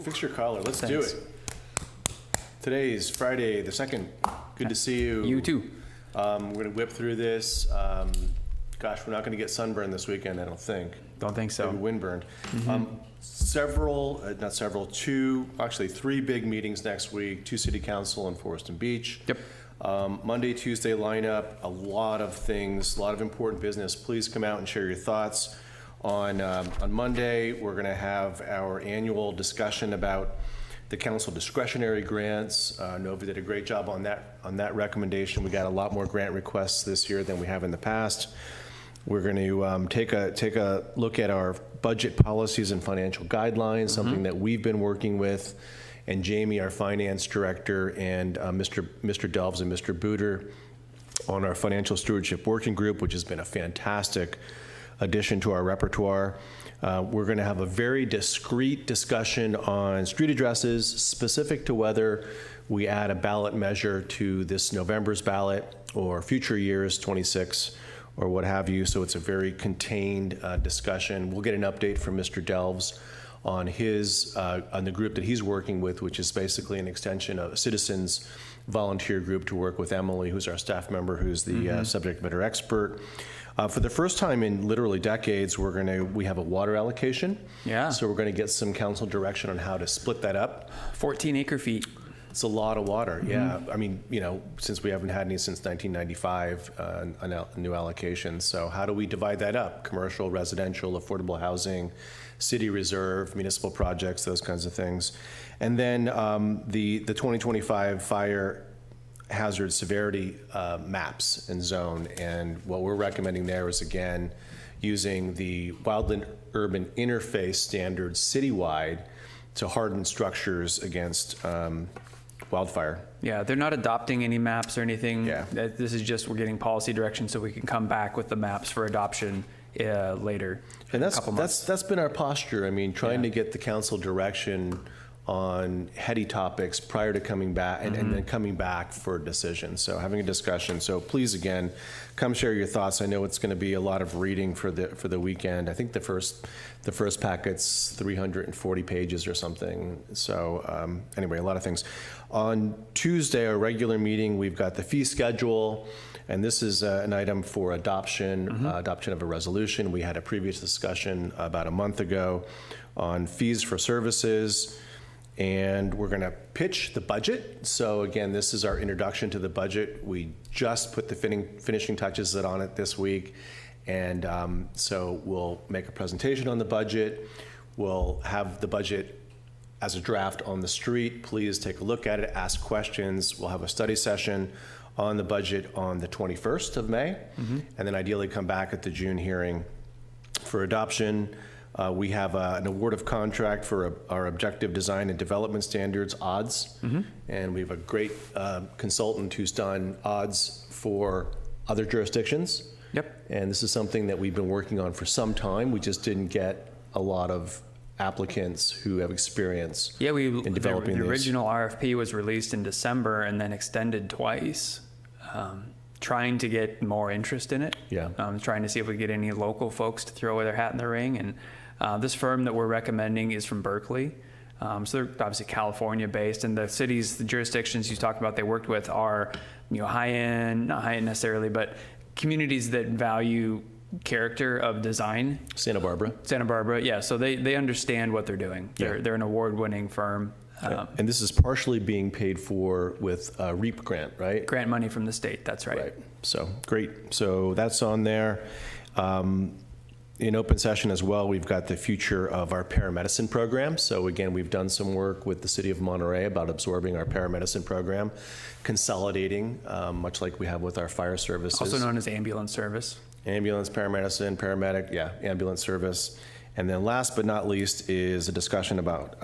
fix your collar. Let's Thanks. do it. Today is Friday the 2nd. Good to see you. You too. We're going to whip through this. Gosh, we're not going to get sunburned this weekend, I don't think. Don't think so. Maybe windburned. Three big meetings next week, 2 city council in Forest and Beach. Yep. Monday, Tuesday lineup, a lot of things, a lot of important business. Please come out and share your thoughts. On Monday, we're going to have our annual discussion about the council discretionary grants. Nova did a great job on that recommendation. We got a lot more grant requests this year than we have in the past. We're going to take a look at our budget policies and financial guidelines, something that we've been working with, and Jamie, our finance director, and Mr. Delves and Mr. Booter on our financial stewardship working group, which has been a fantastic addition to our repertoire. We're going to have a very discrete discussion on street addresses, specific to whether we add a ballot measure to this November's ballot or future years, 26 or what have you. So it's a very contained discussion. We'll get an update from Mr. Delves on the group that he's working with, which is basically an extension of a citizens volunteer group to work with Emily, who's our staff member, who's the subject matter expert. For the first time in literally decades, we have a water allocation. Yeah. So we're going to get some council direction on how to split that up. 14 acre feet. It's a lot of water, yeah. I mean, since we haven't had any since 1995, a new allocation. So how do we divide that up? Commercial, residential, affordable housing, city reserve, municipal projects, those kinds of things. And then the 2025 fire hazard severity maps and zone. And what we're recommending there is, again, using the wildland urban interface standards citywide to harden structures against wildfire. Yeah, they're not adopting any maps or anything. Yeah. This is just, we're getting policy direction so we can come back with the maps for adoption later. And that's been our posture. I mean, trying to get the council direction on heady topics prior to coming back and then coming back for a decision. So having a discussion. So please, again, come share your thoughts. I know it's going to be a lot of reading for the weekend. I think the first packet's 340 pages or something. So anyway, a lot of things. On Tuesday, our regular meeting, we've got the fee schedule, and this is an item for adoption of a resolution. We had a previous discussion about a month ago on fees for services. And we're going to pitch the budget. So again, this is our introduction to the budget. We just put the finishing touches on it this week. And so we'll make a presentation on the budget. We'll have the budget as a draft on the street. Please take a look at it, ask questions. We'll have a study session on the budget on the 21st of May. And then ideally come back at the June hearing for adoption. We have an award of contract for our objective design and development standards, ODDS, and we have a great consultant who's done ODDS for other jurisdictions. Yep. And this is something that we've been working on for some time. We just didn't get a lot of applicants who have experience in developing the this. original RFP was released in December and then extended twice. Trying to get more interest in it. Yeah. Trying to see if we get any local folks to throw their hat in the ring. And this firm that we're recommending is from Berkeley. So they're obviously California based, and the cities, the jurisdictions you talked about they worked with are, high end, not high end necessarily, but communities that value character of design. Santa Barbara, yeah. So they understand what they're doing. They're an award-winning firm. And this is partially being paid for with a REAP grant, right? Grant money from the state, that's right. So great. So that's on there. In open session as well, we've got the future of our paramedicine program. So again, we've done some work with the city of Monterey about absorbing our paramedicine program, consolidating, much like we have with our fire services. Also known as ambulance service. Ambulance, paramedicine, paramedic, ambulance service. And then last but not least is a discussion about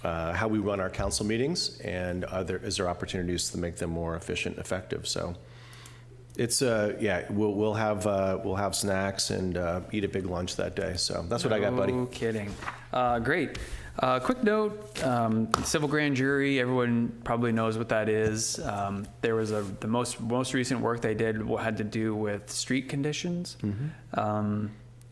how we run our council meetings, and is there opportunities to make them more efficient, effective. So it's we'll have snacks and eat a big lunch that day. So that's what I got, buddy. No kidding. Great. Quick note: civil grand jury. Everyone probably knows what that is. There was the most recent work they did had to do with street conditions.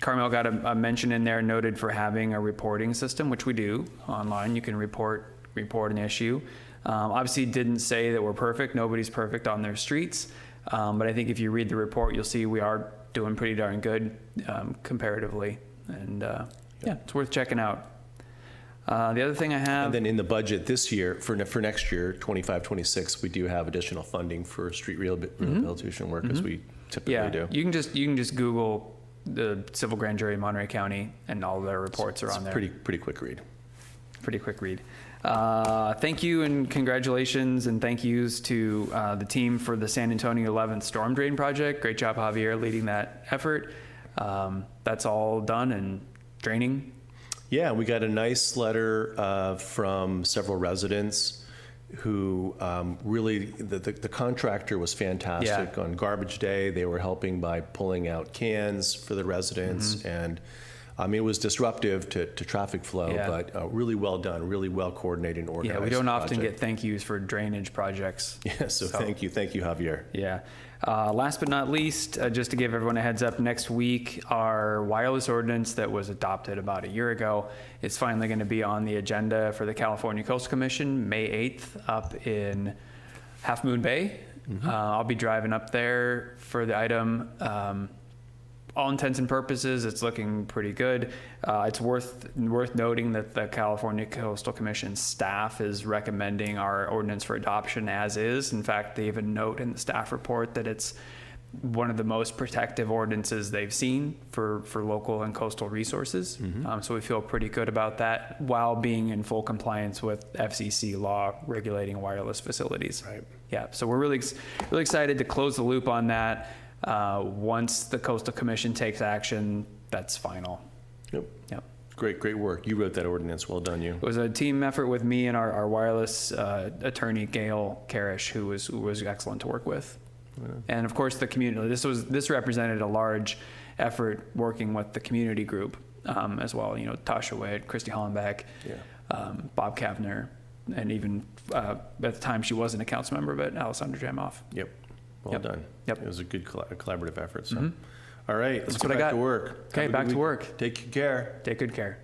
Carmel got a mention in there noted for having a reporting system, which we do online. You can report an issue. Obviously didn't say that we're perfect. Nobody's perfect on their streets. But I think if you read the report, you'll see we are doing pretty darn good comparatively. And yeah, it's worth checking out. The other thing I have... And then in the budget this year, for next year, 25, 26, we do have additional funding for street rehabilitation work, as we typically do. You can just Google the civil grand jury in Monterey County, and all their reports are on there. Pretty quick read. Pretty quick read. Thank you and congratulations and thank yous to the team for the San Antonio 11th Storm Drain Project. Great job, Javier, leading that effort. That's all done and draining. Yeah, we got a nice letter from several residents who really, the contractor was fantastic. On garbage day. They were helping by pulling out cans for the residents, and it was disruptive to traffic flow, but really well done, really well coordinated and organized. Yeah, we don't often get thank yous for drainage projects. Yeah, so thank you, Javier. Yeah. Last but not least, just to give everyone a heads up, next week, our wireless ordinance that was adopted about a year ago is finally going to be on the agenda for the California Coastal Commission, May 8th, up in Half Moon Bay. I'll be driving up there for the item. All intents and purposes, it's looking pretty good. It's worth noting that the California Coastal Commission staff is recommending our ordinance for adoption as is. In fact, they even note in the staff report that it's one of the most protective ordinances they've seen for local and coastal resources. So we feel pretty good about that while being in full compliance with FCC law regulating wireless facilities. Right. Yeah, so we're really excited to close the loop on that. Once the Coastal Commission takes action, that's final. Yep. Great work. You wrote that ordinance. Well done, you. It was a team effort with me and our wireless attorney, Gail Karish, who was excellent to work with. Yeah. And of course, the community. This represented a large effort working with the community group as well. You know, Tasha Witt, Christy Hollenbeck, Bob Kavner, and even at the time she wasn't a council member, but Alessandra Jamoff. Yep. Well done. Yep. It was a good collaborative effort. So, all right, let's That's get what I back got. to work. Okay, back to work. Take good care. Take good care.